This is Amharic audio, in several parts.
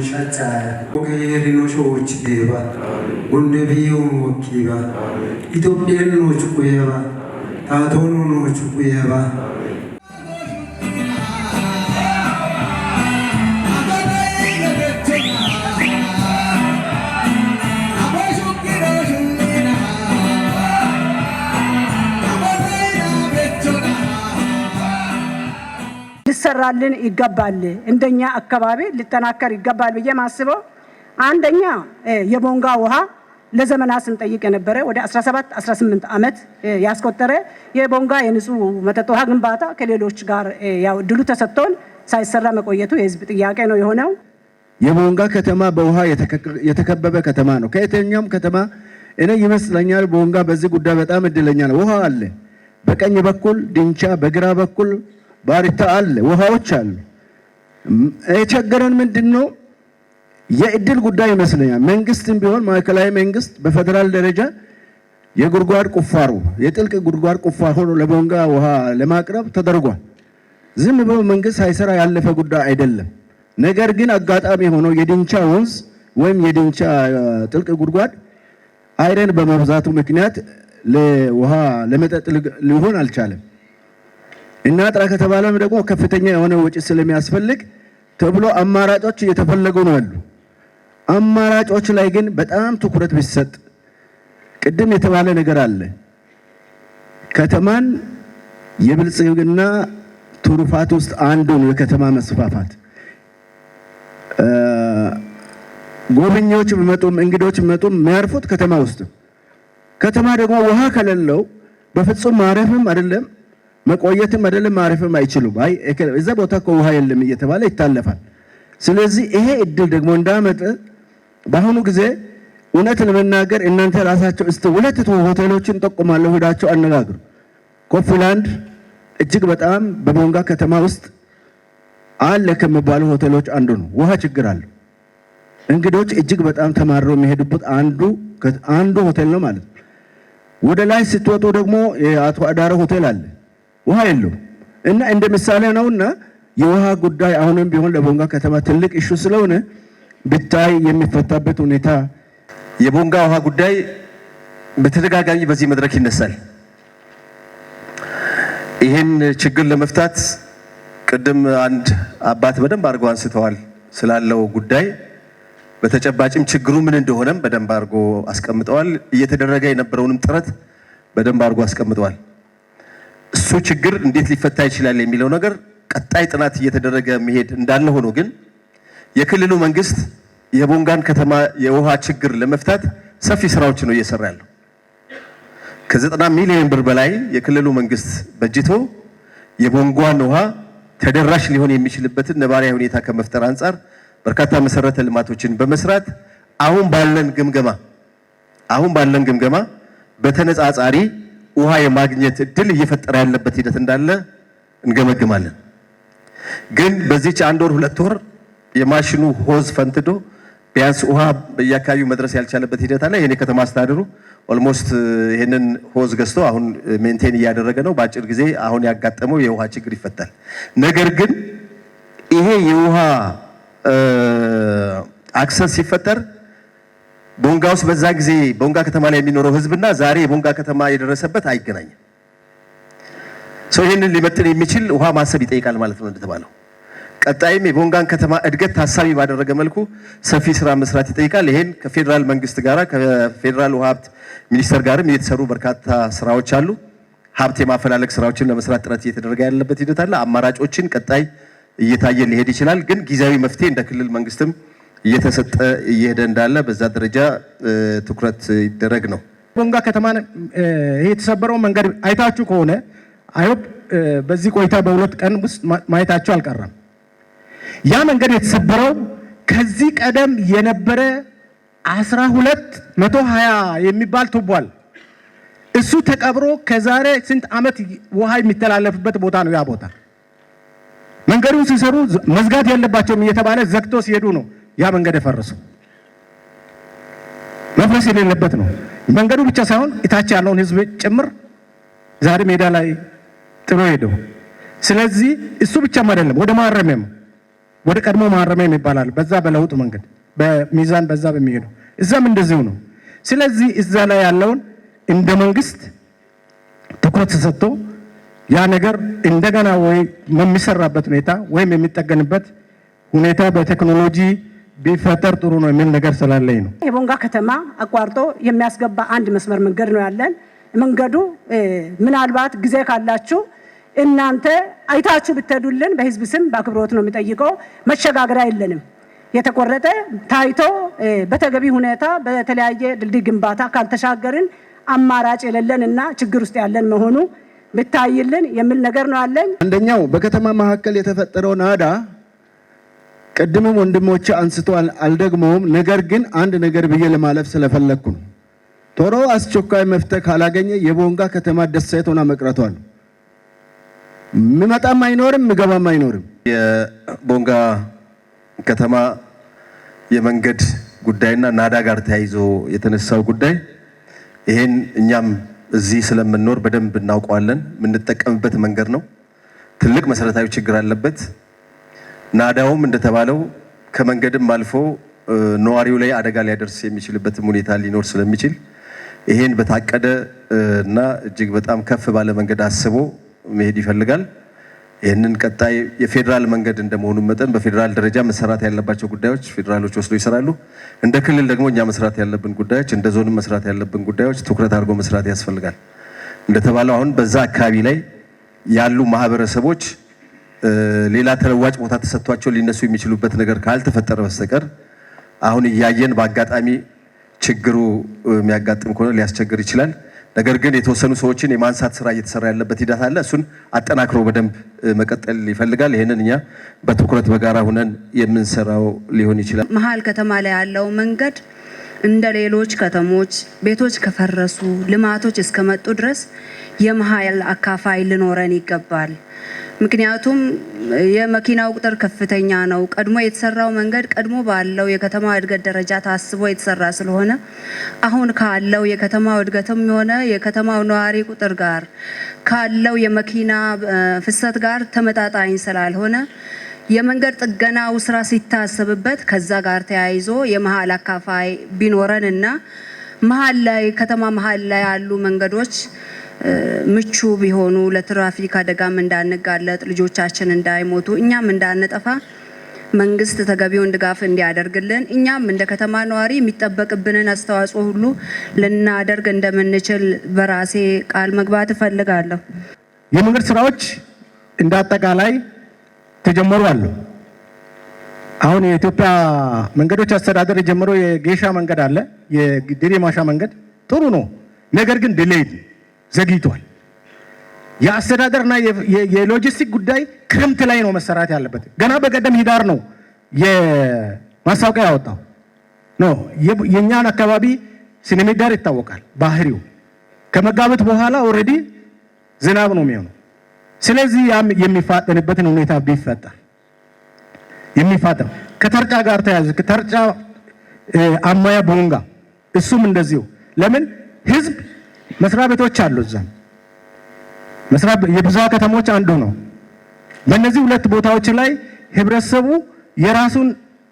ሻቻ ወገየሪኖሾች ዴባ ወንደቢዮች ኪባ ኢትዮጵያኖች ኩየባ ታቶኖች ኩየባ ሊሰራልን ይገባል። እንደኛ አካባቢ ሊጠናከር ይገባል ብዬ ማስበው አንደኛ የቦንጋ ውሃ ለዘመናት ስንጠይቅ የነበረ ወደ 17-18 ዓመት ያስቆጠረ የቦንጋ የንጹህ መጠጥ ውሃ ግንባታ ከሌሎች ጋር ያው ድሉ ተሰጥቶን ሳይሰራ መቆየቱ የህዝብ ጥያቄ ነው የሆነው። የቦንጋ ከተማ በውሃ የተከበበ ከተማ ነው። ከየትኛውም ከተማ እኔ ይመስለኛል ቦንጋ በዚህ ጉዳይ በጣም እድለኛ ነው። ውሃ አለ፣ በቀኝ በኩል ድንቻ፣ በግራ በኩል ባሪታ አለ፣ ውሃዎች አሉ። የቸገረን ምንድነው? የእድል ጉዳይ ይመስለኛል። መንግስትም ቢሆን ማዕከላዊ መንግስት በፌደራል ደረጃ የጉድጓድ ቁፋሮ የጥልቅ ጉድጓድ ቁፋሮ ለቦንጋ ውሃ ለማቅረብ ተደርጓል። ዝም ብሎ መንግስት ሳይሰራ ያለፈ ጉዳይ አይደለም። ነገር ግን አጋጣሚ ሆኖ የድንቻ ወንዝ ወይም የድንቻ ጥልቅ ጉድጓድ አይረን በመብዛቱ ምክንያት ለውሃ ለመጠጥ ሊሆን አልቻለም እና ጥራ ከተባለም ደግሞ ከፍተኛ የሆነ ወጪ ስለሚያስፈልግ ተብሎ አማራጮች እየተፈለጉ ነው ያሉ። አማራጮች ላይ ግን በጣም ትኩረት ቢሰጥ ቅድም የተባለ ነገር አለ። ከተማን የብልጽግና ትሩፋት ውስጥ አንዱ ነው የከተማ መስፋፋት። ጎብኚዎች ቢመጡም እንግዶች ቢመጡም የሚያርፉት ከተማ ውስጥ። ከተማ ደግሞ ውሃ ከሌለው በፍጹም ማረፍም አይደለም መቆየትም አይደለም ማረፍም አይችሉም። አይ እዛ ቦታ እኮ ውሃ የለም እየተባለ ይታለፋል። ስለዚህ ይሄ እድል ደግሞ እንዳመጣ በአሁኑ ጊዜ እውነት ለመናገር እናንተ ራሳቸው እስቲ ሁለት ሆቴሎችን ጠቁማለሁ፣ ሄዳቸው አነጋግሩ። ኮፊላንድ እጅግ በጣም በቦንጋ ከተማ ውስጥ አለ ከሚባሉ ሆቴሎች አንዱ ነው። ውሃ ችግር አለ። እንግዶች እጅግ በጣም ተማረው የሚሄዱበት አንዱ ሆቴል ነው ማለት ነው። ወደ ላይ ስትወጡ ደግሞ የአቶ አዳረ ሆቴል አለ፣ ውሃ የለውም እና እንደ ምሳሌ ነውና የውሃ ጉዳይ አሁንም ቢሆን ለቦንጋ ከተማ ትልቅ ኢሹ ስለሆነ ብታይ የሚፈታበት ሁኔታ። የቦንጋ ውሃ ጉዳይ በተደጋጋሚ በዚህ መድረክ ይነሳል። ይህን ችግር ለመፍታት ቅድም አንድ አባት በደንብ አድርገው አንስተዋል ስላለው ጉዳይ። በተጨባጭም ችግሩ ምን እንደሆነም በደንብ አድርጎ አስቀምጠዋል። እየተደረገ የነበረውንም ጥረት በደንብ አድርጎ አስቀምጠዋል። እሱ ችግር እንዴት ሊፈታ ይችላል የሚለው ነገር ቀጣይ ጥናት እየተደረገ መሄድ እንዳለ ሆኖ ግን የክልሉ መንግስት የቦንጋን ከተማ የውሃ ችግር ለመፍታት ሰፊ ስራዎች ነው እየሰራ ያለው። ከ90 ሚሊዮን ብር በላይ የክልሉ መንግስት በጅቶ የቦንጓን ውሃ ተደራሽ ሊሆን የሚችልበትን ነባራዊ ሁኔታ ከመፍጠር አንጻር በርካታ መሰረተ ልማቶችን በመስራት አሁን ባለን ግምገማ በተነጻጻሪ ውሃ የማግኘት እድል እየፈጠረ ያለበት ሂደት እንዳለ እንገመግማለን። ግን በዚህች 1 ወር 2 ወር የማሽኑ ሆዝ ፈንትዶ ቢያንስ ውሃ በየአካባቢው መድረስ ያልቻለበት ሂደት አለ። ይሄን ከተማ አስተዳደሩ ኦልሞስት ይሄንን ሆዝ ገዝቶ አሁን ሜንቴን እያደረገ ነው። በአጭር ጊዜ አሁን ያጋጠመው የውሃ ችግር ይፈታል። ነገር ግን ይሄ የውሃ አክሰስ ሲፈጠር ቦንጋ ውስጥ በዛ ጊዜ ቦንጋ ከተማ ላይ የሚኖረው ህዝብና ዛሬ የቦንጋ ከተማ የደረሰበት አይገናኝም። ሰው ይሄንን ሊመጥን የሚችል ውሃ ማሰብ ይጠይቃል ማለት ነው እንደተባለው። ቀጣይም የቦንጋን ከተማ እድገት ታሳቢ ባደረገ መልኩ ሰፊ ስራ መስራት ይጠይቃል። ይሄን ከፌደራል መንግስት ጋራ ከፌደራል ውሃ ሀብት ሚኒስቴር ጋርም እየተሰሩ በርካታ ስራዎች አሉ። ሀብት የማፈላለግ ስራዎችን ለመስራት ጥረት እየተደረገ ያለበት ሂደት አለ። አማራጮችን ቀጣይ እየታየ ሊሄድ ይችላል። ግን ጊዜያዊ መፍትሄ እንደ ክልል መንግስትም እየተሰጠ እየሄደ እንዳለ በዛ ደረጃ ትኩረት ይደረግ ነው። ቦንጋ ከተማ ይሄ የተሰበረው መንገድ አይታችሁ ከሆነ አይሆፕ በዚህ ቆይታ በ2 ቀን ውስጥ ማየታችሁ አልቀረም። ያ መንገድ የተሰበረው ከዚህ ቀደም የነበረ 1220 የሚባል ቱቧል። እሱ ተቀብሮ ከዛሬ ስንት ዓመት ውሃ የሚተላለፍበት ቦታ ነው። ያ ቦታ መንገዱን ሲሰሩ መዝጋት ያለባቸውም እየተባለ ዘግቶ ሲሄዱ ነው ያ መንገድ የፈረሰው። መፍረስ የሌለበት ነው። መንገዱ ብቻ ሳይሆን እታች ያለውን ህዝብ ጭምር ዛሬ ሜዳ ላይ ጥሎ ሄደው። ስለዚህ እሱ ብቻም አይደለም፣ ወደ ማረሚያም ወደ ቀድሞ ማረሚያ ይባላል። በዛ በለውጥ መንገድ በሚዛን በዛ በሚሄዱ እዛም እንደዚሁ ነው። ስለዚህ እዛ ላይ ያለውን እንደ መንግስት ትኩረት ተሰጥቶ ያ ነገር እንደገና ወይ የሚሰራበት ሁኔታ ወይም የሚጠገንበት ሁኔታ በቴክኖሎጂ ቢፈጠር ጥሩ ነው የሚል ነገር ስላለኝ ነው። የቦንጋ ከተማ አቋርጦ የሚያስገባ አንድ መስመር መንገድ ነው ያለን። መንገዱ ምናልባት ጊዜ ካላችሁ እናንተ አይታችሁ ብትሄዱልን በህዝብ ስም በአክብሮት ነው የሚጠይቀው። መሸጋገሪያ የለንም። የተቆረጠ ታይቶ በተገቢ ሁኔታ በተለያየ ድልድይ ግንባታ ካልተሻገርን አማራጭ የሌለንና ችግር ውስጥ ያለን መሆኑ ብታይልን የሚል ነገር ነው ያለኝ። አንደኛው በከተማ መካከል የተፈጠረው ናዳ ቅድምም ወንድሞቼ አንስቶ አልደግመውም። ነገር ግን አንድ ነገር ብዬ ለማለፍ ስለፈለኩ ነው። ቶሎ አስቸኳይ መፍትሄ ካላገኘ የቦንጋ ከተማ ደሴት ሆና መቅረቷል። ምመጣም አይኖርም ምገባም አይኖርም። የቦንጋ ከተማ የመንገድ ጉዳይና ናዳ ጋር ተያይዞ የተነሳው ጉዳይ ይሄን እኛም እዚህ ስለምንኖር በደንብ እናውቀዋለን። የምንጠቀምበት መንገድ ነው። ትልቅ መሰረታዊ ችግር አለበት። ናዳውም እንደተባለው ከመንገድም አልፎ ነዋሪው ላይ አደጋ ሊያደርስ የሚችልበትም ሁኔታ ሊኖር ስለሚችል ይሄን በታቀደ እና እጅግ በጣም ከፍ ባለ መንገድ አስቦ መሄድ ይፈልጋል። ይህንን ቀጣይ የፌዴራል መንገድ እንደመሆኑ መጠን በፌዴራል ደረጃ መሰራት ያለባቸው ጉዳዮች ፌዴራሎች ወስዶ ይሰራሉ። እንደ ክልል ደግሞ እኛ መስራት ያለብን ጉዳዮች፣ እንደ ዞንም መስራት ያለብን ጉዳዮች ትኩረት አድርጎ መስራት ያስፈልጋል። እንደተባለው አሁን በዛ አካባቢ ላይ ያሉ ማህበረሰቦች ሌላ ተለዋጭ ቦታ ተሰጥቷቸው ሊነሱ የሚችሉበት ነገር ካልተፈጠረ በስተቀር አሁን እያየን በአጋጣሚ ችግሩ የሚያጋጥም ከሆነ ሊያስቸግር ይችላል። ነገር ግን የተወሰኑ ሰዎችን የማንሳት ስራ እየተሰራ ያለበት ሂደት አለ። እሱን አጠናክሮ በደንብ መቀጠል ይፈልጋል። ይሄንን እኛ በትኩረት በጋራ ሆነን የምንሰራው ሊሆን ይችላል። መሀል ከተማ ላይ ያለው መንገድ እንደ ሌሎች ከተሞች ቤቶች ከፈረሱ ልማቶች እስከመጡ ድረስ የመሀል አካፋይ ሊኖረን ይገባል። ምክንያቱም የመኪናው ቁጥር ከፍተኛ ነው። ቀድሞ የተሰራው መንገድ ቀድሞ ባለው የከተማ እድገት ደረጃ ታስቦ የተሰራ ስለሆነ አሁን ካለው የከተማው እድገትም ሆነ የከተማው ነዋሪ ቁጥር ጋር ካለው የመኪና ፍሰት ጋር ተመጣጣኝ ስላልሆነ የመንገድ ጥገናው ስራ ሲታሰብበት ከዛ ጋር ተያይዞ የመሀል አካፋይ ቢኖረንና መሀል ላይ ከተማ መሀል ላይ ያሉ መንገዶች ምቹ ቢሆኑ ለትራፊክ አደጋም እንዳንጋለጥ ልጆቻችን እንዳይሞቱ እኛም እንዳንጠፋ መንግስት ተገቢውን ድጋፍ እንዲያደርግልን እኛም እንደ ከተማ ነዋሪ የሚጠበቅብንን አስተዋጽኦ ሁሉ ልናደርግ እንደምንችል በራሴ ቃል መግባት እፈልጋለሁ። የመንገድ ስራዎች እንደ አጠቃላይ ተጀመሩ አሉ። አሁን የኢትዮጵያ መንገዶች አስተዳደር የጀመረው የጌሻ መንገድ አለ። የድሬ ማሻ መንገድ ጥሩ ነው። ነገር ግን ዲሌይድ ዘግይቷል። የአስተዳደርና የሎጂስቲክ ጉዳይ ክረምት ላይ ነው መሰራት ያለበት። ገና በቀደም ሂዳር ነው የማስታወቂያ ያወጣው ነው። የኛን አካባቢ ሲኔሜዳር ይታወቃል ባህሪው። ከመጋቢት በኋላ ኦልሬዲ ዝናብ ነው የሚሆነው። ስለዚህ ያም የሚፋጠንበትን ሁኔታ ቢፈጠር የሚፋጠን ከተርጫ ጋር ተያዘ ከተርጫ አማያ ቦንጋ እሱም እንደዚሁ ለምን ህዝብ መስሪያ ቤቶች አሉ። እዛም የብዙ ከተሞች አንዱ ነው። በእነዚህ ሁለት ቦታዎች ላይ ህብረተሰቡ የራሱን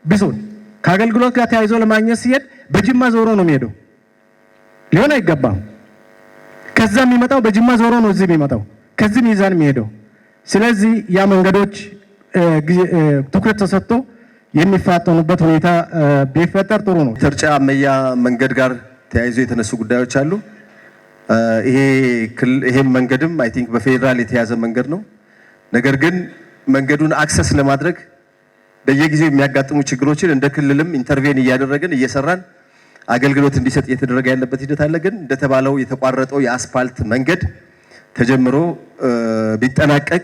ብሶት ከአገልግሎት ጋር ተያይዞ ለማግኘት ሲሄድ በጅማ ዞሮ ነው የሚሄደው። ሊሆን አይገባም። ከዛ የሚመጣው በጅማ ዞሮ ነው እዚህ የሚመጣው፣ ከዚህ ሚዛን የሚሄደው። ስለዚህ ያ መንገዶች ትኩረት ተሰጥቶ የሚፋጠኑበት ሁኔታ ቢፈጠር ጥሩ ነው። ተርጫ አመያ መንገድ ጋር ተያይዞ የተነሱ ጉዳዮች አሉ። ይሄም መንገድም አይ ቲንክ በፌዴራል የተያዘ መንገድ ነው። ነገር ግን መንገዱን አክሰስ ለማድረግ በየጊዜው የሚያጋጥሙ ችግሮችን እንደ ክልልም ኢንተርቬን እያደረግን እየሰራን አገልግሎት እንዲሰጥ እየተደረገ ያለበት ሂደት አለ። ግን እንደተባለው የተቋረጠው የአስፓልት መንገድ ተጀምሮ ቢጠናቀቅ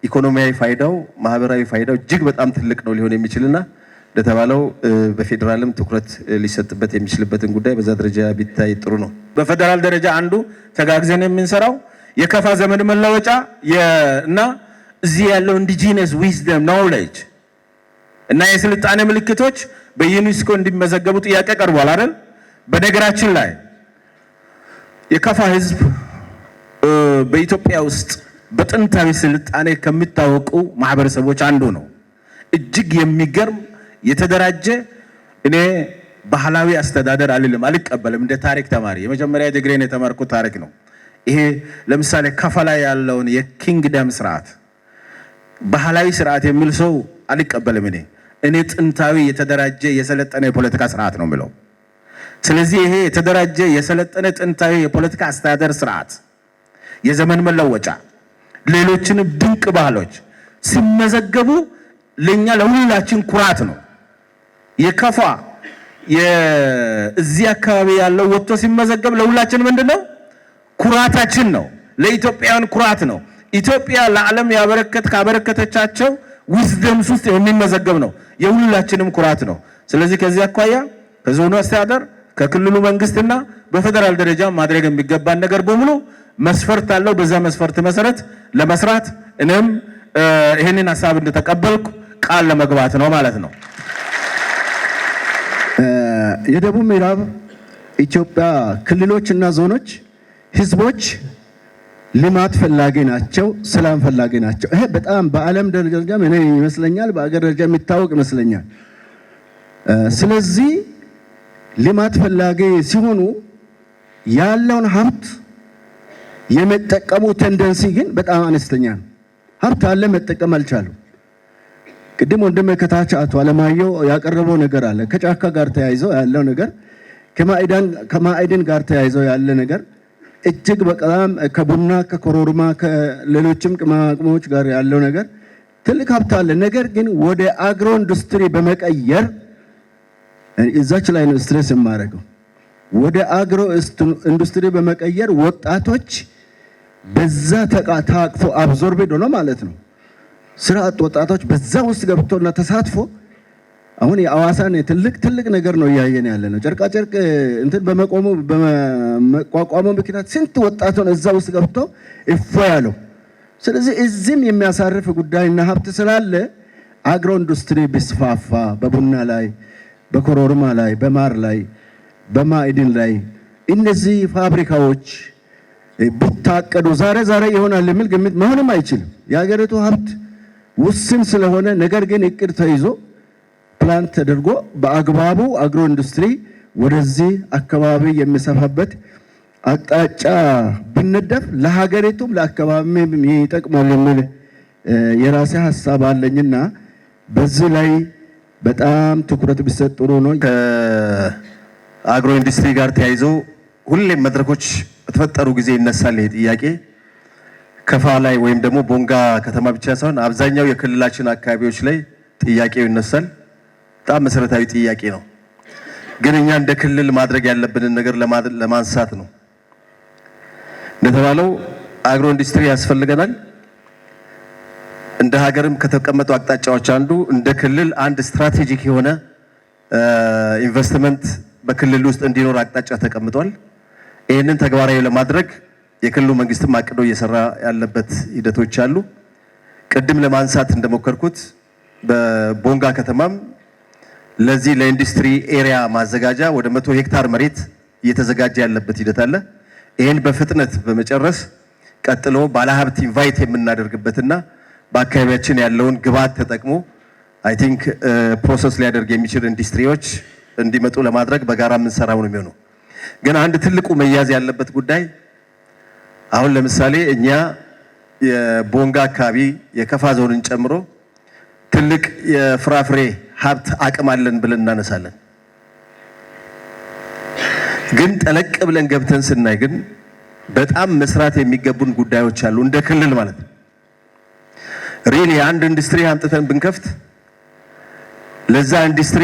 ኢኮኖሚያዊ ፋይዳው፣ ማህበራዊ ፋይዳው እጅግ በጣም ትልቅ ነው ሊሆን የሚችልና እንደተባለው በፌዴራልም ትኩረት ሊሰጥበት የሚችልበትን ጉዳይ በዛ ደረጃ ቢታይ ጥሩ ነው። በፌዴራል ደረጃ አንዱ ተጋግዘን የምንሰራው የከፋ ዘመን መለወጫ እና እዚህ ያለው ኢንዲጂነስ ዊዝደም ኖውሌጅ እና የስልጣኔ ምልክቶች በዩኔስኮ እንዲመዘገቡ ጥያቄ ቀርቧል አይደል? በነገራችን ላይ የከፋ ህዝብ በኢትዮጵያ ውስጥ በጥንታዊ ስልጣኔ ከሚታወቁ ማህበረሰቦች አንዱ ነው። እጅግ የሚገርም የተደራጀ እኔ ባህላዊ አስተዳደር አልቀበልም። እንደ ታሪክ ተማሪ የመጀመሪያ ዲግሪን የተማርኩት ታሪክ ነው። ይሄ ለምሳሌ ከፋ ላይ ያለውን የኪንግደም ስርዓት ባህላዊ ስርዓት የሚል ሰው አልቀበልም። እኔ ጥንታዊ የተደራጀ የሰለጠነ የፖለቲካ ስርዓት ነው የምለው። ስለዚህ ይሄ የተደራጀ የሰለጠነ ጥንታዊ የፖለቲካ አስተዳደር ስርዓት የዘመን መለወጫ ሌሎችንም ድንቅ ባህሎች ሲመዘገቡ ለኛ ለሁላችን ኩራት ነው። የከፋ የዚህ አካባቢ ያለው ወጥቶ ሲመዘገብ ለሁላችን ምንድነው? ኩራታችን ነው። ለኢትዮጵያውያን ኩራት ነው። ኢትዮጵያ ለዓለም ካበረከተቻቸው ዊዝደምስ ውስጥ የሚመዘገብ ነው። የሁላችንም ኩራት ነው። ስለዚህ ከዚህ አኳያ ከዞኑ አስተዳደር ከክልሉ መንግስትና በፌደራል ደረጃ ማድረግ የሚገባን ነገር በሙሉ መስፈርት አለው። በዛ መስፈርት መሰረት ለመስራት እኔም ይሄንን ሐሳብ እንደተቀበልኩ ቃል ለመግባት ነው ማለት ነው። የደቡብ ምዕራብ ኢትዮጵያ ክልሎችና ዞኖች ህዝቦች ልማት ፈላጊ ናቸው፣ ሰላም ፈላጊ ናቸው። ይሄ በጣም በዓለም ደረጃ ምን ይመስለኛል፣ በአገር ደረጃ የሚታወቅ ይመስለኛል። ስለዚህ ልማት ፈላጊ ሲሆኑ ያለውን ሀብት የመጠቀሙ ቴንደንሲ ግን በጣም አነስተኛ ነው። ሀብት አለ፣ መጠቀም አልቻሉም። ቅድም ወንድሜ ከታች አቶ አለማየሁ ያቀረበው ነገር አለ። ከጫካ ጋር ተያይዞ ያለው ነገር ከማዕድን ጋር ተያይዞ ያለ ነገር እጅግ በጣም ከቡና ከኮሮርማ ከሌሎችም ቅመሞች ጋር ያለው ነገር ትልቅ ሀብት አለ። ነገር ግን ወደ አግሮ ኢንዱስትሪ በመቀየር እዛች ላይ ነው ስትሬስ የማደርገው። ወደ አግሮ ኢንዱስትሪ በመቀየር ወጣቶች በዛ ታቅፎ አብዞርቤድ ሆኖ ማለት ነው ስራ አጥ ወጣቶች በዛ ውስጥ ገብቶና ተሳትፎ አሁን የአዋሳን ትልቅ ነገር ነው እያየን ያለ ነው። ጨርቃ ጨርቅ እንትን በመቋቋሙ ምክንያት ስንት ወጣት ነው እዛ ውስጥ ገብቶ እፎ ያለው። ስለዚህ እዚህም የሚያሳርፍ ጉዳይና ሀብት ስላለ አግሮ ኢንዱስትሪ ቢስፋፋ በቡና ላይ፣ በኮሮርማ ላይ፣ በማር ላይ፣ በማዕድን ላይ እነዚህ ፋብሪካዎች ቢታቀዱ ዛሬ ይሆናል የሚል ግምት መሆንም አይችልም። የሀገሪቱ ሀብት ውስን ስለሆነ ነገር ግን እቅድ ተይዞ ፕላን ተደርጎ በአግባቡ አግሮ ኢንዱስትሪ ወደዚህ አካባቢ የሚሰፋበት አቅጣጫ ቢነደፍ ለሀገሪቱም ለአካባቢም ይጠቅማል የሚል የራሴ ሀሳብ አለኝና በዚህ ላይ በጣም ትኩረት ቢሰጥ ጥሩ ነው። ከአግሮ ኢንዱስትሪ ጋር ተያይዞ ሁሌም መድረኮች በተፈጠሩ ጊዜ ይነሳል ይሄ ጥያቄ። ከፋ ላይ ወይም ደግሞ ቦንጋ ከተማ ብቻ ሳይሆን አብዛኛው የክልላችን አካባቢዎች ላይ ጥያቄው ይነሳል። በጣም መሰረታዊ ጥያቄ ነው። ግን እኛ እንደ ክልል ማድረግ ያለብንን ነገር ለማንሳት ነው። እንደተባለው አግሮ ኢንዱስትሪ ያስፈልገናል። እንደ ሀገርም ከተቀመጡ አቅጣጫዎች አንዱ እንደ ክልል አንድ ስትራቴጂክ የሆነ ኢንቨስትመንት በክልል ውስጥ እንዲኖር አቅጣጫ ተቀምጧል። ይህንን ተግባራዊ ለማድረግ የክልሉ መንግስትም አቅዶ እየሰራ ያለበት ሂደቶች አሉ። ቅድም ለማንሳት እንደሞከርኩት በቦንጋ ከተማም ለዚህ ለኢንዱስትሪ ኤሪያ ማዘጋጃ ወደ 100 ሄክታር መሬት እየተዘጋጀ ያለበት ሂደት አለ። ይህን በፍጥነት በመጨረስ ቀጥሎ ባለሀብት ኢንቫይት የምናደርግበትና በአካባቢያችን ያለውን ግብዓት ተጠቅሞ አይ ቲንክ ፕሮሰስ ሊያደርግ የሚችል ኢንዱስትሪዎች እንዲመጡ ለማድረግ በጋራ የምንሰራው ነው የሚሆነው። ግን አንድ ትልቁ መያዝ ያለበት ጉዳይ አሁን ለምሳሌ እኛ የቦንጋ አካባቢ የከፋ ዞንን ጨምሮ ትልቅ የፍራፍሬ ሀብት አቅም አለን ብለን እናነሳለን። ግን ጠለቅ ብለን ገብተን ስናይ ግን በጣም መስራት የሚገቡን ጉዳዮች አሉ እንደ ክልል ማለት ነው። ሪሊ አንድ ኢንዱስትሪ አምጥተን ብንከፍት ለዛ ኢንዱስትሪ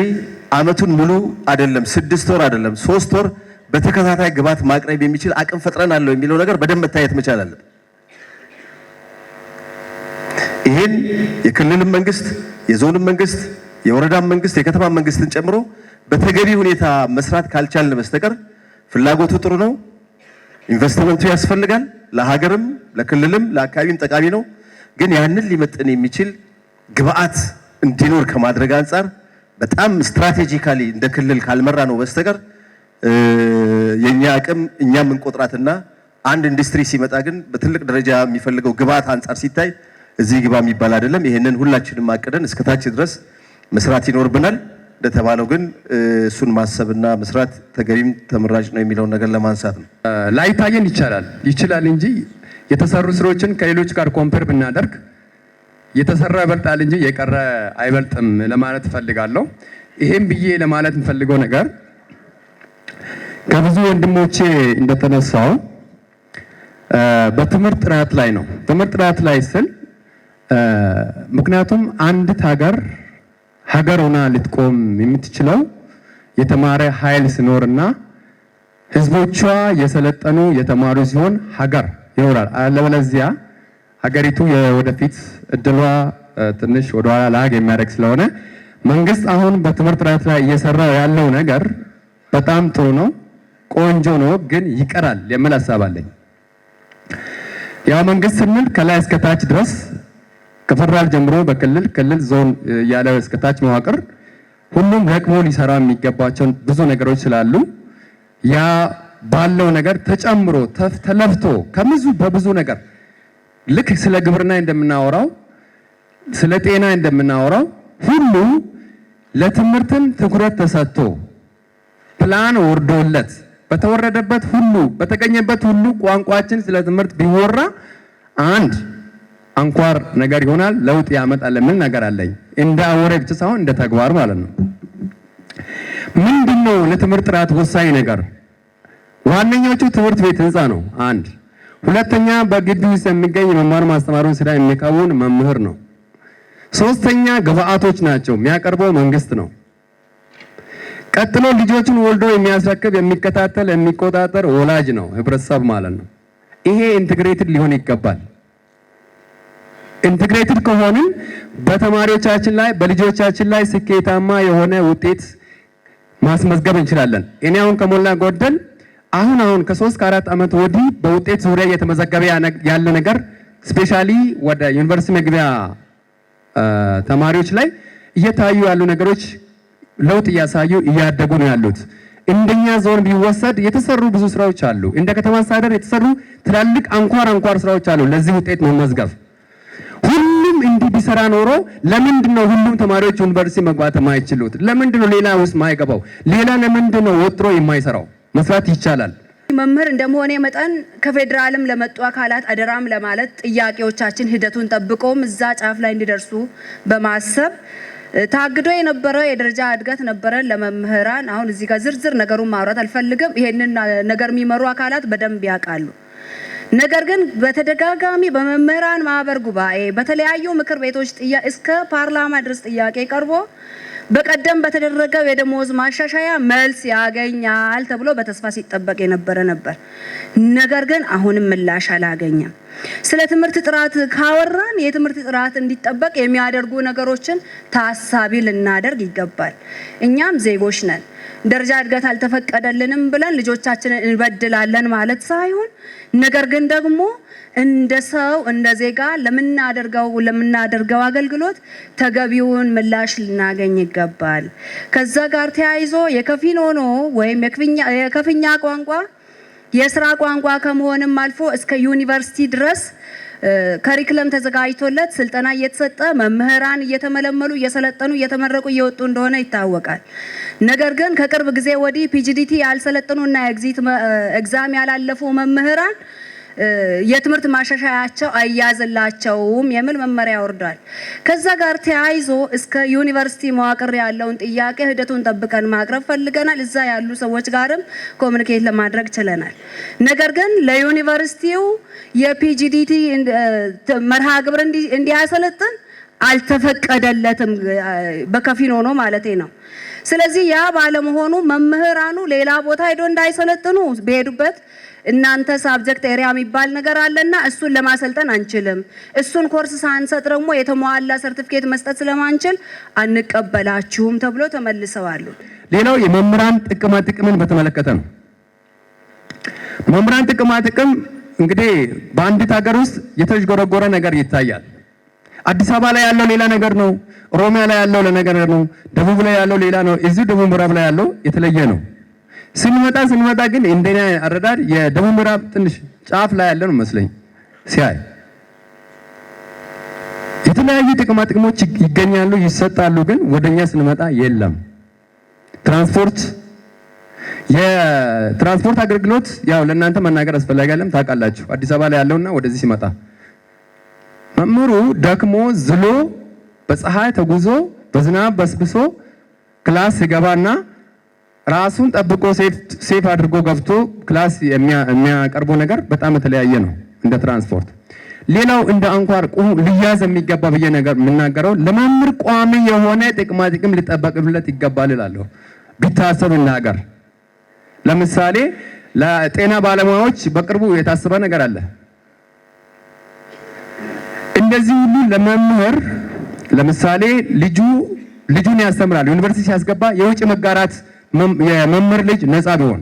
አመቱን ሙሉ አይደለም 6 ወር አይደለም 3 ወር በተከታታይ ግብዓት ማቅረብ የሚችል አቅም ፈጥረን አለው የሚለው ነገር በደንብ መታየት መቻል አለበት። ይሄን የክልልም መንግስት፣ የዞንም መንግስት፣ የወረዳም መንግስት፣ የከተማ መንግስትን ጨምሮ በተገቢ ሁኔታ መስራት ካልቻልን በስተቀር ፍላጎቱ ጥሩ ነው፣ ኢንቨስትመንቱ ያስፈልጋል፣ ለሀገርም ለክልልም ለአካባቢም ጠቃሚ ነው። ግን ያንን ሊመጥን የሚችል ግብዓት እንዲኖር ከማድረግ አንጻር በጣም ስትራቴጂካሊ እንደ ክልል ካልመራ ነው በስተቀር የኛ አቅም እኛም እንቆጥራትና አንድ ኢንዱስትሪ ሲመጣ ግን በትልቅ ደረጃ የሚፈልገው ግብዓት አንጻር ሲታይ እዚህ ግባ የሚባል አይደለም። ይሄንን ሁላችንም አቅደን እስከታች ድረስ መስራት ይኖርብናል። እንደተባለው ግን እሱን ማሰብና መስራት ተገቢም ተመራጭ ነው የሚለውን ነገር ለማንሳት ነው። ላይታየን ይችላል እንጂ የተሰሩ ስራዎችን ከሌሎች ጋር ኮምፔር ብናደርግ የተሰራ ይበልጣል እንጂ የቀረ አይበልጥም ለማለት እፈልጋለሁ። ይሄም ብዬ ለማለት የምፈልገው ነገር ከብዙ ወንድሞቼ እንደተነሳው በትምህርት ጥራት ላይ ነው። ትምህርት ጥራት ላይ ስል ምክንያቱም አንዲት ሀገር ሆና ልትቆም የምትችለው የተማረ ኃይል ሲኖርና ህዝቦቿ የሰለጠኑ የተማሩ ሲሆን ሀገር ይኖራል። አለበለዚያ ሀገሪቱ የወደፊት እድሏ ትንሽ ወደኋላ ላግ የሚያደርግ ስለሆነ መንግስት አሁን በትምህርት ጥራት ላይ እየሰራ ያለው ነገር በጣም ጥሩ ነው፣ ቆንጆ ነው፣ ግን ይቀራል የሚል ሀሳብ አለኝ። ያው መንግስት ስንል ከላይ እስከ ታች ድረስ ከፌደራል ጀምሮ በክልል ክልል ዞን ያለ እስከ ታች መዋቅር ሁሉም ለቅሞ ሊሰራ የሚገባቸው ብዙ ነገሮች ስላሉ ያ ባለው ነገር ተጨምሮ ተለፍቶ በብዙ ነገር ልክ ስለ ግብርና እንደምናወራው ስለ ጤና እንደምናወራው ሁሉ ለትምህርትም ትኩረት ተሰጥቶ ፕላን ወርዶለት በተወረደበት ሁሉ በተገኘበት ሁሉ ቋንቋችን ስለ ትምህርት ቢወራ አንድ አንኳር ነገር ይሆናል፣ ለውጥ ያመጣል የሚል ነገር አለኝ። እንደ አወሬ ብቻ ሳይሆን እንደ ተግባር ማለት ነው። ምንድነው ለትምህርት ጥራት ወሳኝ ነገር? ዋነኞቹ ትምህርት ቤት ህንፃ ነው አንድ። ሁለተኛ በግቢ ውስጥ የሚገኝ መማር ማስተማሩን ስራ የሚከውን መምህር ነው። ሶስተኛ ግብአቶች ናቸው፣ የሚያቀርበው መንግስት ነው። ቀጥሎ ልጆችን ወልዶ የሚያስረክብ የሚከታተል የሚቆጣጠር ወላጅ ነው፣ ህብረተሰብ ማለት ነው። ይሄ ኢንተግሬትድ ሊሆን ይገባል። ኢንተግሬትድ ከሆንን በተማሪዎቻችን ላይ በልጆቻችን ላይ ስኬታማ የሆነ ውጤት ማስመዝገብ እንችላለን። እኔ አሁን ከሞላ ጎደል አሁን ከ3 ከ4 ዓመት ወዲህ በውጤት ዙሪያ እየተመዘገበ ያለ ነገር ስፔሻሊ ወደ ዩኒቨርሲቲ መግቢያ ተማሪዎች ላይ እየታዩ ያሉ ነገሮች ለውጥ እያሳዩ እያደጉ ነው ያሉት። እንደኛ ዞን ቢወሰድ የተሰሩ ብዙ ስራዎች አሉ። እንደ ከተማ አስተዳደር የተሰሩ ትላልቅ አንኳር ስራዎች አሉ ለዚህ ውጤት መመዝገብ። ሁሉም እንዲህ ቢሰራ ኖሮ ለምንድን ነው ሁሉም ተማሪዎች ዩኒቨርሲቲ መግባት የማይችሉት? ለምንድን ነው ሌላ ውስጥ ማይገባው? ሌላ ለምንድን ነው ወጥሮ የማይሰራው? መስራት ይቻላል። መምህር እንደመሆነ መጠን ከፌደራልም ለመጡ አካላት አደራም ለማለት ጥያቄዎቻችን ሂደቱን ጠብቆም እዛ ጫፍ ላይ እንዲደርሱ በማሰብ ታግዶ የነበረ የደረጃ እድገት ነበረ ለመምህራን። አሁን እዚህ ጋር ዝርዝር ነገሩን ማውራት አልፈልግም። ይሄንን ነገር የሚመሩ አካላት በደንብ ያውቃሉ። ነገር ግን በተደጋጋሚ በመምህራን ማህበር ጉባኤ በተለያዩ ምክር ቤቶች እስከ ፓርላማ ድረስ ጥያቄ ቀርቦ በቀደም በተደረገው የደሞዝ ማሻሻያ መልስ ያገኛል ተብሎ በተስፋ ሲጠበቅ የነበረ ነበር። ነገር ግን አሁንም ምላሽ አላገኘም። ስለ ትምህርት ጥራት ካወራን የትምህርት ጥራት እንዲጠበቅ የሚያደርጉ ነገሮችን ታሳቢ ልናደርግ ይገባል። እኛም ዜጎች ነን። ደረጃ እድገት አልተፈቀደልንም ብለን ልጆቻችንን እንበድላለን ማለት ሳይሆን፣ ነገር ግን ደግሞ እንደ ሰው እንደ ዜጋ ለምናደርገው አገልግሎት ተገቢውን ምላሽ ልናገኝ ይገባል። ከዛ ጋር ተያይዞ የከፊኖኖ ወይም የከፍኛ ቋንቋ የስራ ቋንቋ ከመሆንም አልፎ እስከ ዩኒቨርሲቲ ድረስ ከሪክለም ተዘጋጅቶለት ስልጠና እየተሰጠ መምህራን እየተመለመሉ እየሰለጠኑ እየተመረቁ እየወጡ እንደሆነ ይታወቃል። ነገር ግን ከቅርብ ጊዜ ወዲህ ፒጂዲቲ ያልሰለጠኑና ኤግዛም ያላለፉ መምህራን የትምህርት ማሻሻያቸው አያዝላቸውም የሚል መመሪያ ወርዷል። ከዛ ጋር ተያይዞ እስከ ዩኒቨርሲቲ መዋቅር ያለውን ጥያቄ ሂደቱን ጠብቀን ማቅረብ ፈልገናል። እዛ ያሉ ሰዎች ጋርም ኮሚኒኬት ለማድረግ ችለናል። ነገር ግን ለዩኒቨርሲቲው የፒጂዲቲ መርሃ ግብር እንዲያሰለጥን አልተፈቀደለትም፣ በከፊል ሆኖ ማለቴ ነው። ስለዚህ ያ ባለመሆኑ መምህራኑ ሌላ ቦታ ሄዶ እንዳይሰለጥኑ በሄዱበት እናንተ ሳብጀክት ኤሪያ የሚባል ነገር አለና እሱን ለማሰልጠን አንችልም፣ እሱን ኮርስ ሳንሰጥ ደግሞ የተሟላ ሰርቲፊኬት መስጠት ስለማንችል አንቀበላችሁም ተብሎ ተመልሰዋል። ሌላው የመምህራን ጥቅማ ጥቅምን በተመለከተ ነው። መምህራን ጥቅማ ጥቅም እንግዲህ በአንዲት ሀገር ውስጥ የተዥጎረጎረ ነገር ይታያል። አዲስ አበባ ላይ ያለው ሌላ ነገር ነው፣ ኦሮሚያ ላይ ያለው ነገር ነው፣ ደቡብ ላይ ያለው ሌላ ነው፣ እዚህ ደቡብ ምዕራብ ላይ ያለው የተለየ ነው። ስንመጣ ግን እንደኔ አረዳድ የደቡብ ምዕራብ ትንሽ ጫፍ ላይ ያለ ነው መስለኝ ሲያይ። የተለያዩ ጥቅማ ጥቅሞች ይገኛሉ፣ ይሰጣሉ። ግን ወደኛ ስንመጣ የለም። የትራንስፖርት አገልግሎት ያው ለእናንተ መናገር አስፈላጊ አይደለም፣ ታውቃላችሁ። አዲስ አበባ ላይ ያለውና ወደዚህ ሲመጣ መምህሩ ደክሞ ዝሎ በፀሐይ ተጉዞ በዝናብ በስብሶ ክላስ ሲገባና ራሱን ጠብቆ ሴፍ አድርጎ ገብቶ ክላስ የሚያቀርበው ነገር በጣም የተለያየ ነው እንደ ትራንስፖርት። ሌላው እንደ አንኳር ሊያዝ የሚገባ ብዬ ነገር የምናገረው ለመምህር ቋሚ የሆነ ጥቅማ ጥቅም ሊጠበቅለት ይገባል እላለሁ። ቢታሰብ እናገር። ለምሳሌ ለጤና ባለሙያዎች በቅርቡ የታሰበ ነገር አለ። እንደዚህ ሁሉ ለመምህር ለምሳሌ ልጁን ያስተምራል፣ ዩኒቨርሲቲ ሲያስገባ የውጭ መጋራት የመምህር ልጅ ነፃ ቢሆን፣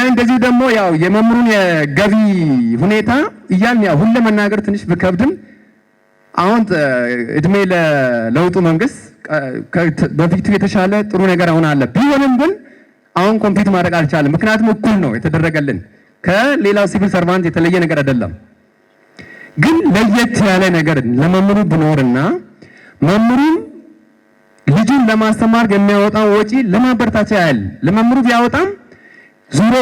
እንደዚህ ደግሞ ያው የመምህሩን የገቢ ሁኔታ እያልን ያው ሁሉ መናገር ትንሽ ቢከብድም አሁን እድሜ ለለውጡ መንግስት በፊቱ የተሻለ ጥሩ ነገር አሁን አለ። ቢሆንም ግን አሁን ኮምፒት ማድረግ አልቻለም። ምክንያቱም እኩል ነው የተደረገልን፣ ከሌላው ሲቪል ሰርቫንት የተለየ ነገር አይደለም። ግን ለየት ያለ ነገር ለመምህሩ ቢኖርና መምህሩ ልጁን ለማስተማር የሚያወጣው ወጪ ለማበረታቻ ያህል ለመምህሩ ቢያወጣም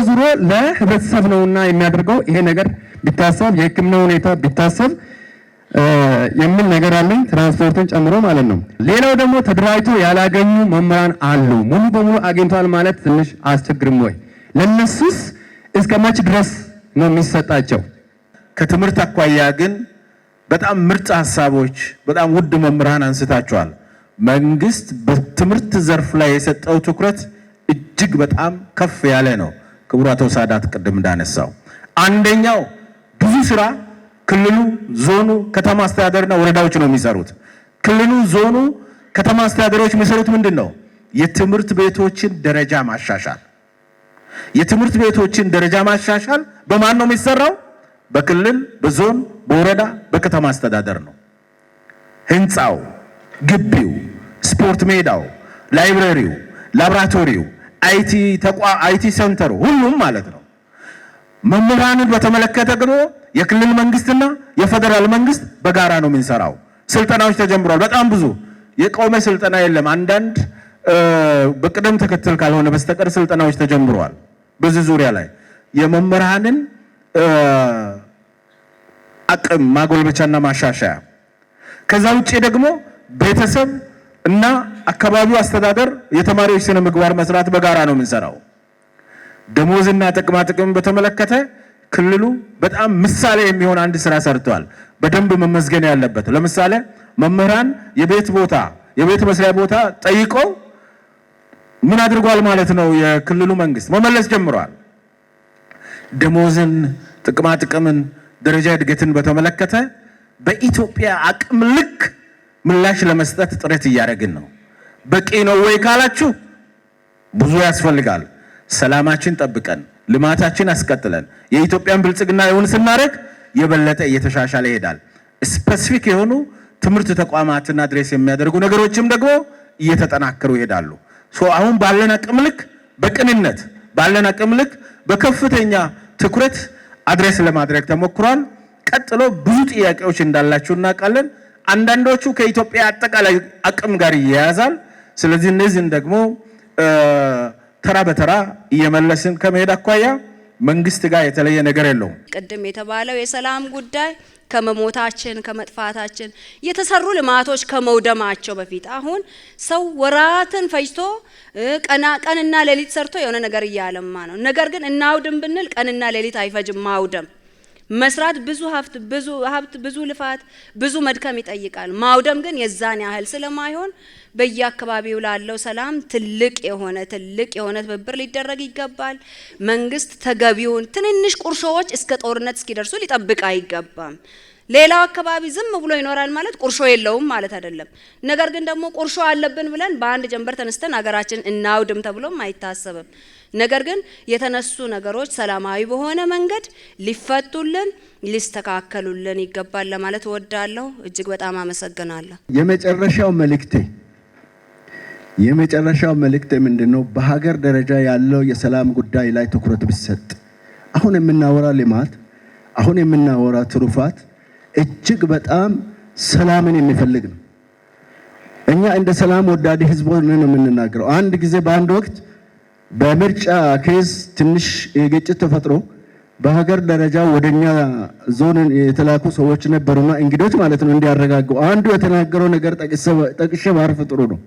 ዙሮ ለህብረተሰብ ነውና የሚያደርገው ይሄ ነገር ቢታሰብ፣ የሕክምና ሁኔታ ቢታሰብ የሚል ነገር አለኝ፣ ትራንስፖርትን ጨምሮ ማለት ነው። ሌላው ደግሞ ተደራጅቶ ያላገኙ መምህራን አሉ። ሙሉ በሙሉ አግኝቷል ማለት ትንሽ አስቸግርም ወይ? ለነሱስ እስከ መች ድረስ ነው የሚሰጣቸው? ከትምህርት አኳያ ግን በጣም ምርጥ ሀሳቦች፣ በጣም ውድ መምህራን አንስታቸዋል። መንግስት በትምህርት ዘርፍ ላይ የሰጠው ትኩረት እጅግ በጣም ከፍ ያለ ነው። ክቡር አቶ ሳዳት ቅድም እንዳነሳው አንደኛው ብዙ ስራ ክልሉ፣ ዞኑ፣ ከተማ አስተዳደርና ወረዳዎች ነው የሚሰሩት። ክልሉ፣ ዞኑ፣ ከተማ አስተዳደሮች የሚሰሩት ምንድን ነው? የትምህርት ቤቶችን ደረጃ ማሻሻል። የትምህርት ቤቶችን ደረጃ ማሻሻል በማን ነው የሚሰራው? በክልል፣ በዞን፣ በወረዳ፣ በከተማ አስተዳደር ነው። ህንፃው፣ ግቢው፣ ስፖርት ሜዳው፣ ላይብረሪው፣ ላብራቶሪው፣ አይቲ ሴንተሩ ሁሉም ማለት ነው። መምህራንን በተመለከተ ግን የክልል መንግስትና የፌደራል መንግስት በጋራ ነው የምንሰራው። ስልጠናዎች ተጀምሯል። በጣም ብዙ የቆመ ስልጠና የለም። አንዳንድ በቅደም ተከተል ካልሆነ በስተቀር ስልጠናዎች ተጀምረዋል። በዚህ ዙሪያ ላይ የመምህራንን አቅም ማጎልበቻና ማሻሻያ፣ ከዛ ውጪ ደግሞ ቤተሰብ እና አካባቢው አስተዳደር የተማሪዎች ስነ ምግባር መስራት በጋራ ነው የምንሰራው። ደሞዝና ጥቅማ ጥቅም በተመለከተ ክልሉ በጣም ምሳሌ የሚሆን አንድ ስራ ሰርቷል። በደንብ መመዝገን ያለበት ለምሳሌ መምህራን የቤት መስሪያ ቦታ ጠይቀው ምን አድርጓል ማለት ነው? የክልሉ መንግስት መመለስ ጀምሯል። ደሞዝን፣ ጥቅማ ጥቅምን፣ ደረጃ እድገትን በተመለከተ በኢትዮጵያ አቅም ልክ ምላሽ ለመስጠት ጥረት እያደረግን ነው። በቂ ነው ወይ ካላችሁ ብዙ ያስፈልጋል። ሰላማችን ጠብቀን ልማታችን አስቀጥለን የኢትዮጵያን ብልጽግና ይሁን ስናደርግ የበለጠ እየተሻሻለ ይሄዳል። ስፔሲፊክ የሆኑ ትምህርት ተቋማትና ድሬስ የሚያደርጉ ነገሮችም ደግሞ እየተጠናከሩ ይሄዳሉ። አሁን ባለን አቅም ልክ በቅንነት ባለን አቅም ልክ በከፍተኛ ትኩረት አድሬስ ለማድረግ ተሞክሯል። ቀጥሎ ብዙ ጥያቄዎች እንዳላችሁ እናውቃለን። አንዳንዶቹ ከኢትዮጵያ አጠቃላይ አቅም ጋር ይያያዛል። ስለዚህ እነዚህን ደግሞ ተራ በተራ እየመለስን ከመሄድ አኳያ መንግስት ጋር የተለየ ነገር የለውም። ቅድም የተባለው የሰላም ጉዳይ ከመሞታችን ከመጥፋታችን የተሰሩ ልማቶች ከመውደማቸው በፊት አሁን ሰው ወራትን ፈጅቶ ቀንና ሌሊት ሰርቶ የሆነ ነገር እያለማ ነው። ነገር ግን እናውድም ብንል ቀንና ሌሊት አይፈጅም ማውደም። መስራት ብዙ ሀብት ብዙ ልፋት ብዙ መድከም ይጠይቃል። ማውደም ግን የዛን ያህል ስለማይሆን በየአካባቢው ላለው ሰላም ትልቅ የሆነ ትብብር ሊደረግ ይገባል። መንግስት ተገቢውን ትንንሽ ቁርሾዎች እስከ ጦርነት እስኪደርሱ ሊጠብቅ አይገባም። ሌላው አካባቢ ዝም ብሎ ይኖራል ማለት ቁርሾ የለውም ማለት አይደለም። ነገር ግን ደግሞ ቁርሾ አለብን ብለን በአንድ ጀንበር ተነስተን ሀገራችን እናውድም ተብሎም አይታሰብም። ነገር ግን የተነሱ ነገሮች ሰላማዊ በሆነ መንገድ ሊፈቱልን ሊስተካከሉልን ይገባል ለማለት እወዳለሁ። እጅግ በጣም አመሰግናለሁ። የመጨረሻው መልእክቴ ምንድነው? በሀገር ደረጃ ያለው የሰላም ጉዳይ ላይ ትኩረት ቢሰጥ። አሁን የምናወራ ልማት፣ አሁን የምናወራ ትሩፋት እጅግ በጣም ሰላምን የሚፈልግ ነው። እኛ እንደ ሰላም ወዳድ ህዝብ ሆነን ነው የምንናገረው። አንድ ጊዜ በአንድ ወቅት በምርጫ ኬዝ ትንሽ ግጭት ተፈጥሮ በሀገር ደረጃ ወደኛ ዞን የተላኩ ሰዎች ነበሩና እንግዶች ማለት ነው እንዲያረጋጉ አንዱ የተናገረው ነገር ጠቅሼ ባርፍ ጥሩ ነው።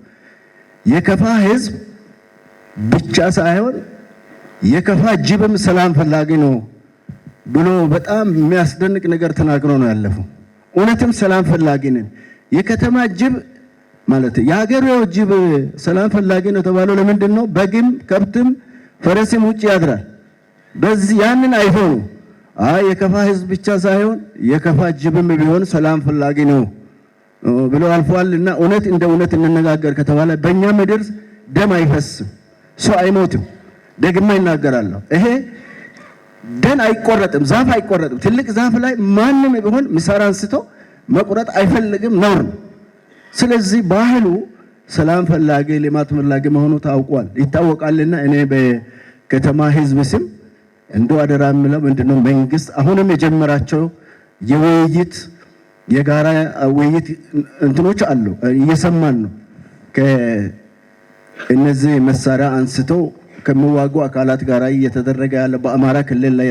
የከፋ ህዝብ ብቻ ሳይሆን የከፋ ጅብም ሰላም ፈላጊ ነው ብሎ በጣም የሚያስደንቅ ነገር ተናግሮ ነው ያለፈው። እውነትም ሰላም ፈላጊ ነን። የከተማ ጅብ ማለት የሀገሬው ጅብ ሰላም ፈላጊ ነው ተባለው ለምንድን ነው? በግም ከብትም ፈረስም ውጭ ያድራል። በዚህ ያንን አይሆኑ የከፋ ህዝብ ብቻ ሳይሆን የከፋ ጅብም ቢሆን ሰላም ፈላጊ ነው ብሎ አልፏልና እውነት እንደ እውነት እንነጋገር ከተባለ በእኛ ምድር ደም አይፈስም፣ ሰው አይሞትም። ደግማ ይናገራለሁ። ይሄ ደን አይቆረጥም፣ ዛፍ አይቆረጥም። ትልቅ ዛፍ ላይ ማንም ቢሆን ምሳር አንስቶ መቁረጥ አይፈልግም፣ ነውር ነው። ስለዚህ ባህሉ ሰላም ፈላጊ ልማት ፈላጊ መሆኑ ታውቋል፣ ይታወቃልና እኔ በከተማ ህዝብ ስም እንደው አደራ የምለው ምንድነው መንግስት አሁንም የጀመራቸው የውይይት የጋራ ውይይት እንትኖች አሉ፣ እየሰማን ነው። ከእነዚህ መሳሪያ አንስቶ ከሚዋጉ አካላት ጋር እየተደረገ ያለው በአማራ ክልል ላይ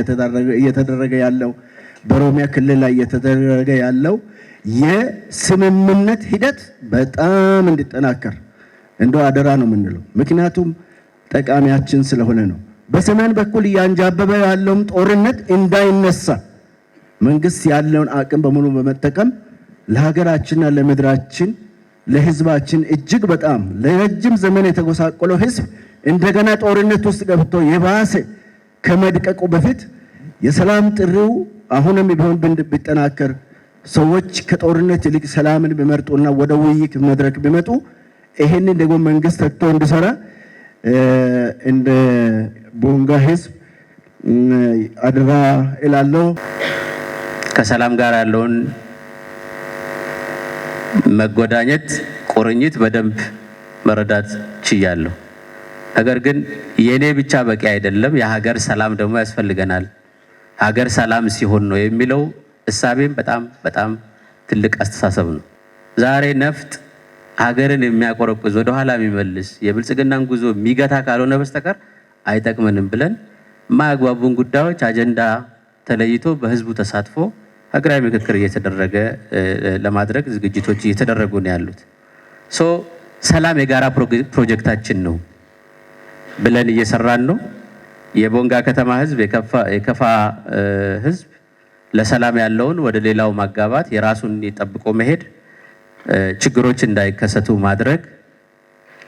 እየተደረገ ያለው በኦሮሚያ ክልል ላይ እየተደረገ ያለው የስምምነት ሂደት በጣም እንዲጠናከር እንደው አደራ ነው የምንለው። ምክንያቱም ጠቃሚያችን ስለሆነ ነው። በሰሜን በኩል እያንጃበበ ያለውም ጦርነት እንዳይነሳ መንግስት ያለውን አቅም በሙሉ በመጠቀም ለሀገራችንና ለምድራችን ለህዝባችን እጅግ በጣም ለረጅም ዘመን የተጎሳቆለው ህዝብ እንደገና ጦርነት ውስጥ ገብቶ የባሰ ከመድቀቁ በፊት የሰላም ጥሪው አሁንም ቢሆን ቢጠናከር ሰዎች ከጦርነት ይልቅ ሰላምን ቢመርጡና ወደ ውይይት መድረክ ቢመጡ ይሄንን ደግሞ መንግስት ተግቶ እንዲሰራ እንደ ቦንጋ ህዝብ አደራ እላለሁ። ከሰላም ጋር ያለውን መጎዳኘት ቁርኝት በደንብ መረዳት ችያለሁ። ነገር ግን የኔ ብቻ በቂ አይደለም፣ የሀገር ሰላም ደግሞ ያስፈልገናል። ሀገር ሰላም ሲሆን ነው የሚለው እሳቤም በጣም ትልቅ አስተሳሰብ ነው። ዛሬ ነፍጥ ሀገርን የሚያቆረቁዝ ወደ ኋላ የሚመልስ የብልጽግናን ጉዞ የሚገታ ካልሆነ በስተቀር አይጠቅመንም ብለን የማያግባቡን ጉዳዮች አጀንዳ ተለይቶ በህዝቡ ተሳትፎ ሀገራዊ ምክክር እየተደረገ ለማድረግ ዝግጅቶች እየተደረጉ ነው ያሉት። ሰላም የጋራ ፕሮጀክታችን ነው ብለን እየሰራን ነው። የቦንጋ ከተማ ህዝብ የከፋ ህዝብ ለሰላም ያለውን ወደ ሌላው ማጋባት የራሱን ጠብቆ መሄድ ችግሮች እንዳይከሰቱ ማድረግ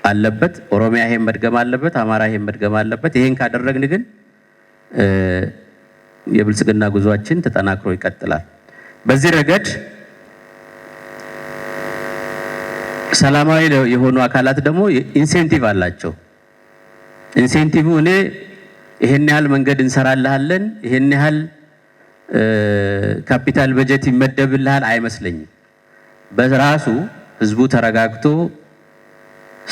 አለበት። ኦሮሚያ ይሄን መድገም አለበት፣ አማራ ይሄን መድገም አለበት። ይሄን ካደረግን ግን የብልጽግና ጉዟችን ተጠናክሮ ይቀጥላል። በዚህ ረገድ ሰላማዊ የሆኑ አካላት ደግሞ ኢንሴንቲቭ አላቸው። ኢንሴንቲቭ እኔ ይሄን ያህል መንገድ እንሰራልሃለን፣ ይሄን ያህል ካፒታል በጀት ይመደብልሃል አይመስለኝም። በራሱ ህዝቡ ተረጋግቶ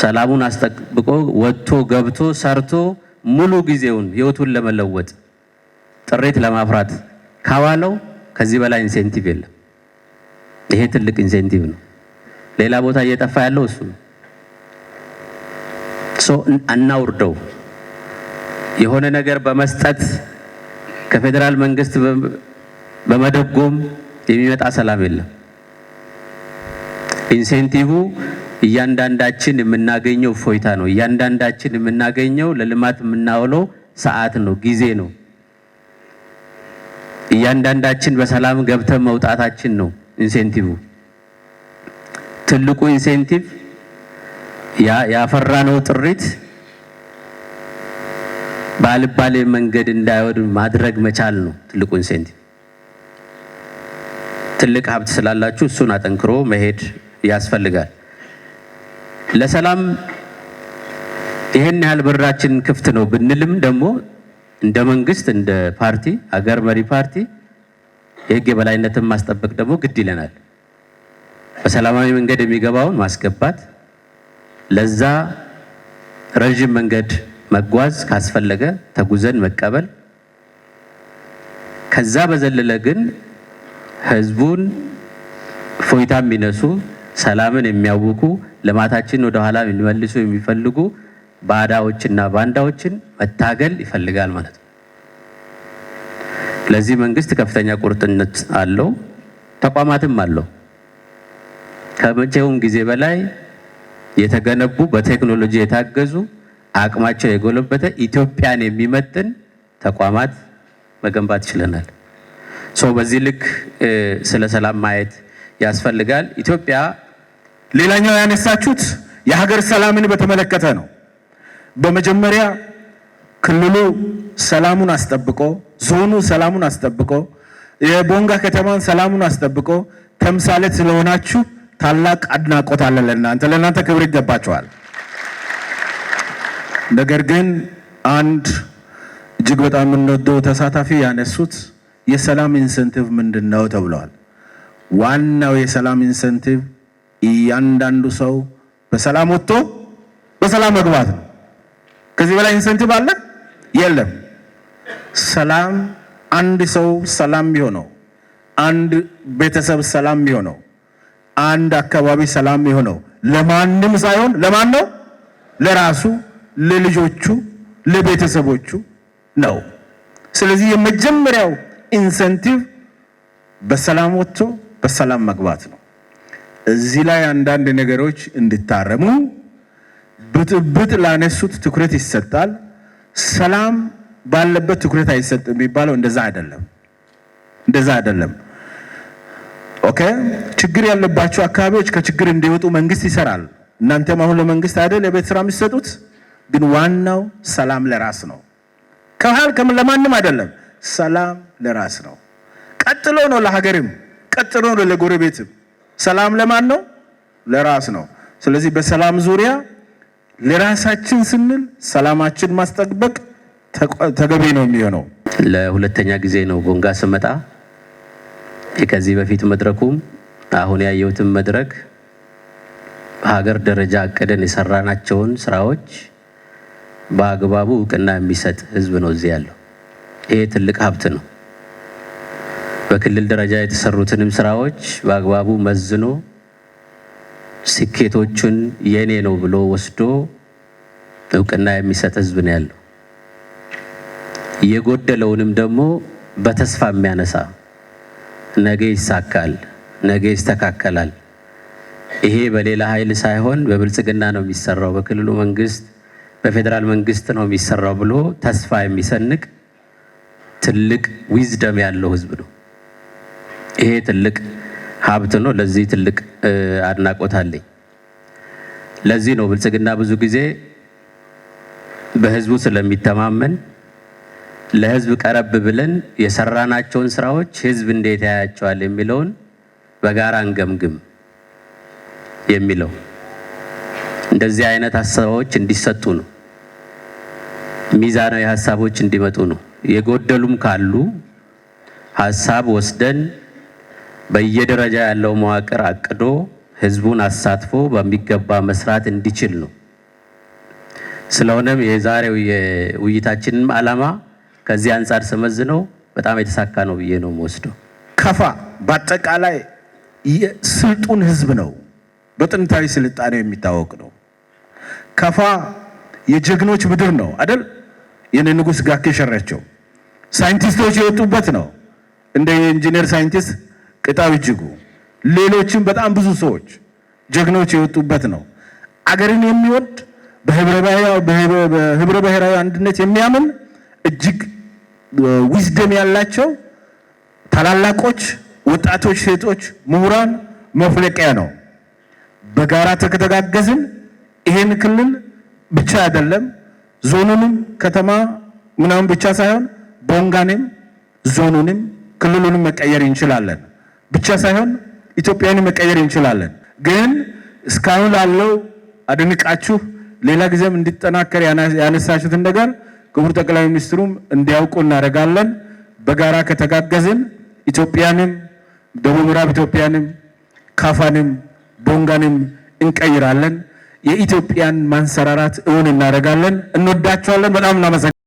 ሰላሙን አስጠብቆ ወጥቶ ገብቶ ሰርቶ ሙሉ ጊዜውን ህይወቱን ለመለወጥ ጥሪት ለማፍራት ካዋለው ከዚህ በላይ ኢንሴንቲቭ የለም። ይሄ ትልቅ ኢንሴንቲቭ ነው። ሌላ ቦታ እየጠፋ ያለው እሱ ነው። አናውርደው። የሆነ ነገር በመስጠት ከፌደራል መንግስት በመደጎም የሚመጣ ሰላም የለም። ኢንሴንቲቭ እያንዳንዳችን የምናገኘው ፎይታ ነው። እያንዳንዳችን የምናገኘው ለልማት የምናውለው ሰዓት ነው፣ ጊዜ ነው። እያንዳንዳችን በሰላም ገብተን መውጣታችን ነው ኢንሴንቲቭ። ትልቁ ኢንሴንቲቭ ያፈራነው ጥሪት ባልባሌ መንገድ እንዳይወድ ማድረግ መቻል ነው ትልቁ ኢንሴንቲቭ። ትልቅ ሀብት ስላላችሁ እሱን አጠንክሮ መሄድ ያስፈልጋል። ለሰላም ይሄን ያህል በራችን ክፍት ነው ብንልም ደግሞ እንደ መንግስት እንደ ፓርቲ ሀገር መሪ ፓርቲ የህግ የበላይነትን ማስጠበቅ ደግሞ ግድ ይለናል። በሰላማዊ መንገድ የሚገባውን ማስገባት፣ ለዛ ረጅም መንገድ መጓዝ ካስፈለገ ተጉዘን መቀበል። ከዛ በዘለለ ግን ህዝቡን እፎይታ የሚነሱ ሰላምን የሚያውኩ ልማታችንን ወደ ኋላ የሚመልሱ የሚፈልጉ ባዳዎችና ባንዳዎችን መታገል ይፈልጋል ማለት ነው። ለዚህ መንግስት ከፍተኛ ቁርጠኝነት አለው፣ ተቋማትም አለው። ከመቼውም ጊዜ በላይ የተገነቡ በቴክኖሎጂ የታገዙ አቅማቸው የጎለበተ ኢትዮጵያን የሚመጥን ተቋማት መገንባት ይችለናል። በዚህ ልክ ስለ ሰላም ማየት ያስፈልጋል። ኢትዮጵያ ሌላኛው ያነሳችሁት የሀገር ሰላምን በተመለከተ ነው። በመጀመሪያ ክልሉ ሰላሙን አስጠብቆ፣ ዞኑ ሰላሙን አስጠብቆ፣ የቦንጋ ከተማን ሰላሙን አስጠብቆ ተምሳሌት ስለሆናችሁ ታላቅ አድናቆት አለ ለእናንተ ክብር ይገባችኋል። ነገር ግን አንድ እጅግ በጣም የምንወደው ተሳታፊ ያነሱት የሰላም ኢንሰንቲቭ ምንድነው ተብለዋል። ዋናው የሰላም ኢንሰንቲቭ እያንዳንዱ ሰው በሰላም ወጥቶ በሰላም መግባት ነው። ከዚህ በላይ ኢንሰንቲቭ አለ? የለም። ሰላም አንድ ሰው ሰላም የሚሆነው፣ አንድ ቤተሰብ ሰላም የሚሆነው፣ አንድ አካባቢ ሰላም የሚሆነው ለማንም ሳይሆን ለማን ነው? ለራሱ፣ ለልጆቹ፣ ለቤተሰቦቹ ነው። ስለዚህ የመጀመሪያው ኢንሰንቲቭ በሰላም ወጥቶ በሰላም መግባት ነው። እዚህ ላይ አንዳንድ ነገሮች እንዲታረሙ ብጥብጥ ላነሱት ትኩረት ይሰጣል። ሰላም ባለበት ትኩረት አይሰጥም የሚባለው እንደዛ አይደለም። ኦኬ፣ ችግር ያለባቸው አካባቢዎች ከችግር እንዲወጡ መንግስት ይሰራል። እናንተም አሁን ለመንግስት አይደል የቤት ስራ የሚሰጡት? ግን ዋናው ሰላም ለራስ ነው። ለማንም አይደለም። ሰላም ለራስ ነው። ቀጥሎ ነው ለሀገርም፣ ቀጥሎ ነው ለጎረቤትም። ሰላም ለማን ነው? ለራስ ነው። ስለዚህ በሰላም ዙሪያ ለራሳችን ስንል ሰላማችን ማስጠበቅ ተገቢ ነው የሚሆነው። ለሁለተኛ ጊዜ ነው ቦንጋ ስመጣ። ከዚህ በፊት መድረኩም አሁን ያየሁትን መድረክ በሀገር ደረጃ አቅደን የሰራናቸውን ስራዎች በአግባቡ እውቅና የሚሰጥ ህዝብ ነው እዚህ ያለው። ይሄ ትልቅ ሀብት ነው። በክልል ደረጃ የተሰሩትንም ስራዎች በአግባቡ መዝኖ ስኬቶቹን የኔ ነው ብሎ ወስዶ እውቅና የሚሰጥ ህዝብ ነው ያለው። የጎደለውንም ደግሞ በተስፋ የሚያነሳ ነገ ይሳካል፣ ነገ ይስተካከላል፣ ይሄ በሌላ ኃይል ሳይሆን በብልጽግና ነው የሚሰራው፣ በክልሉ መንግስት በፌዴራል መንግስት ነው የሚሰራው ብሎ ተስፋ የሚሰንቅ ትልቅ ዊዝደም ያለው ህዝብ ነው። ይሄ ትልቅ ሀብት ነው። ለዚህ ትልቅ አድናቆት አለኝ። ለዚህ ነው ብልጽግና ብዙ ጊዜ በህዝቡ ስለሚተማመን ለህዝብ ቀረብ ብለን የሰራናቸውን ስራዎች ህዝብ እንዴት ያያቸዋል የሚለውን በጋራ እንገምግም የሚለው። እንደዚህ አይነት ሀሳቦች እንዲሰጡ ነው፣ ሚዛናዊ ሀሳቦች እንዲመጡ ነው። የጎደሉም ካሉ ሀሳብ ወስደን በየደረጃ ያለው መዋቅር አቅዶ ህዝቡን አሳትፎ በሚገባ መስራት እንዲችል ነው። ስለሆነም የዛሬው የውይይታችንን ዓላማ ከዚህ አንጻር ስመዝነው በጣም የተሳካ ነው ብዬ ነው የምወስደው። ከፋ በአጠቃላይ የስልጡን ህዝብ ነው። በጥንታዊ ስልጣኔ የሚታወቅ ነው። ከፋ የጀግኖች ምድር ነው አይደል? የነ ንጉስ ጋኬ ሸረቸው ሳይንቲስቶች የወጡበት ነው። እንደ ኢንጂነር ሳይንቲስት ቅጣው እጅጉ፣ ሌሎችም በጣም ብዙ ሰዎች ጀግኖች የወጡበት ነው። አገርን የሚወድ በህብረ ብሔራዊ አንድነት የሚያምን እጅግ ዊዝደም ያላቸው ታላላቆች፣ ወጣቶች፣ ሴቶች፣ ምሁራን መፍለቂያ ነው። በጋራ ከተጋገዝን ይሄን ክልል ብቻ አይደለም ዞኑንም ከተማ ምናምን ብቻ ሳይሆን ቦንጋንም ዞኑንም ክልሉንም መቀየር እንችላለን። ብቻ ሳይሆን ኢትዮጵያንም መቀየር እንችላለን። ግን እስካሁን ላለው አድንቃችሁ ሌላ ጊዜም እንዲጠናከር ያነሳችሁትን ነገር ክቡር ጠቅላይ ሚኒስትሩም እንዲያውቁ እናደርጋለን። በጋራ ከተጋገዝን ኢትዮጵያንም ደቡብ ምዕራብ ኢትዮጵያንም ካፋንም ቦንጋንም እንቀይራለን። የኢትዮጵያን ማንሰራራት እውን እናደርጋለን። እንወዳቸዋለን። በጣም እናመሰግናለን።